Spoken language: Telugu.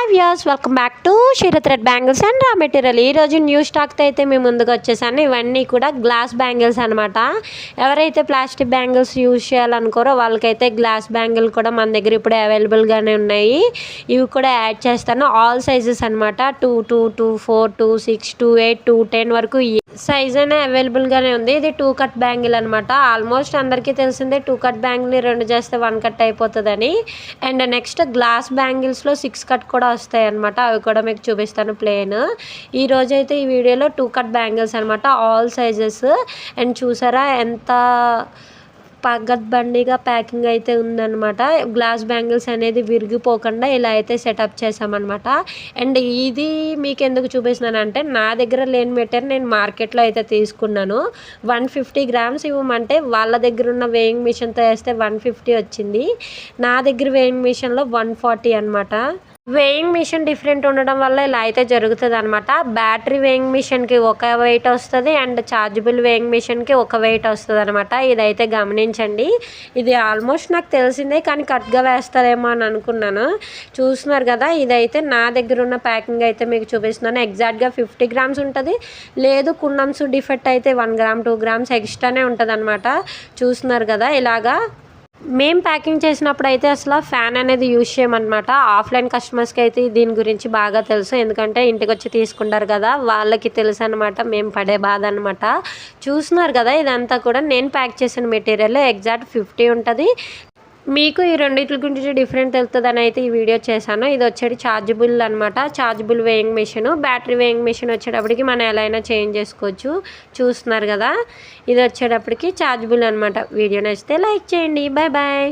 Viewers welcome back to Sheera thread bangles and raw material. ఈరోజు న్యూ స్టాక్తో అయితే మేము ముందుకు వచ్చేసాను. ఇవన్నీ కూడా గ్లాస్ బ్యాంగిల్స్ అనమాట. ఎవరైతే ప్లాస్టిక్ బ్యాంగిల్స్ యూజ్ చేయాలనుకోరో వాళ్ళకైతే గ్లాస్ బ్యాంగిల్ కూడా మన దగ్గర ఇప్పుడు అవైలబుల్గానే ఉన్నాయి. ఇవి కూడా యాడ్ చేస్తాను. ఆల్ సైజెస్ అనమాట. 2, 2, 2, 4, 2, 6, 2, 8, 2, 10 వరకు సైజ్ అనే అవైలబుల్గానే ఉంది. ఇది 2 కట్ బ్యాంగిల్ అనమాట. ఆల్మోస్ట్ అందరికీ తెలిసిందే 2 కట్ బ్యాంగిల్ని 2 చేస్తే 1 కట్ అయిపోతుందని. అండ్ నెక్స్ట్ గ్లాస్ బ్యాంగిల్స్లో 6 కట్ కూడా వస్తాయి అనమాట. అవి కూడా మీకు చూపిస్తాను ప్లేన్. ఈరోజు అయితే ఈ వీడియోలో 2 కట్ బ్యాంగిల్స్ అనమాట. All sizes. అండ్ చూసారా ఎంత పగడ్బందీగా ప్యాకింగ్ అయితే ఉందన్నమాట. గ్లాస్ బ్యాంగిల్స్ అనేది విరిగిపోకుండా ఇలా అయితే సెటప్ చేసామన్నమాట. అండ్ ఇది మీకు ఎందుకు చూపిస్తున్నానంటే నా దగ్గర లేని మెటీరియల్ నేను మార్కెట్లో అయితే తీసుకున్నాను. 150 గ్రామ్స్ ఇవ్వమంటే వాళ్ళ దగ్గర ఉన్న వేయింగ్ మిషన్తో వేస్తే 150 వచ్చింది. నా దగ్గర వేయింగ్ మిషన్లో 140 అనమాట. వేయింగ్ మిషన్ డిఫరెంట్ ఉండడం వల్ల ఇలా అయితే జరుగుతుంది అనమాట. బ్యాటరీ వేయింగ్ మిషన్కి ఒక వెయిట్ వస్తుంది అండ్ ఛార్జబుల్ వేయింగ్ మిషన్కి ఒక వెయిట్ వస్తుంది అనమాట. ఇదైతే గమనించండి. ఇది ఆల్మోస్ట్ నాకు తెలిసిందే కానీ కట్గా వేస్తారేమో అని అనుకున్నాను. చూస్తున్నారు కదా, ఇదైతే నా దగ్గర ఉన్న ప్యాకింగ్ అయితే మీకు చూపిస్తున్నాను. ఎగ్జాక్ట్గా 50 గ్రామ్స్ ఉంటుంది. లేదు కుండమ్స్ డిఫెక్ట్ అయితే 1 గ్రామ్ 2 గ్రామ్స్ ఎక్స్ట్రానే ఉంటుంది అనమాట. చూస్తున్నారు కదా, ఇలాగా మేము ప్యాకింగ్ చేసినప్పుడు అయితే అసలు ఫ్యాన్ అనేది యూజ్ చేయమన్నమాట. ఆఫ్లైన్ కస్టమర్స్కి అయితే దీని గురించి బాగా తెలుసు. ఎందుకంటే ఇంటికి వచ్చి తీసుకుంటారు కదా, వాళ్ళకి తెలుసు అనమాట మేము పడే బాధ అనమాట. చూస్తున్నారు కదా, ఇదంతా కూడా నేను ప్యాక్ చేసిన మెటీరియల్ ఎగ్జాక్ట్ 50 ఉంటుంది. మీకు ఈ రెండింటి గురించి డిఫరెంట్ తెలుస్తుందని అయితే ఈ వీడియో చేశాను. ఇది వచ్చేది ఛార్జబుల్ అనమాట. Chargeable weighing machine. Battery weighing machine వచ్చేటప్పటికి మనం ఎలా అయినా చేంజ్ చేసుకోవచ్చు. చూస్తున్నారు కదా, ఇది వచ్చేటప్పటికి ఛార్జబుల్ అనమాట. వీడియో నచ్చితే లైక్ చేయండి. Bye bye.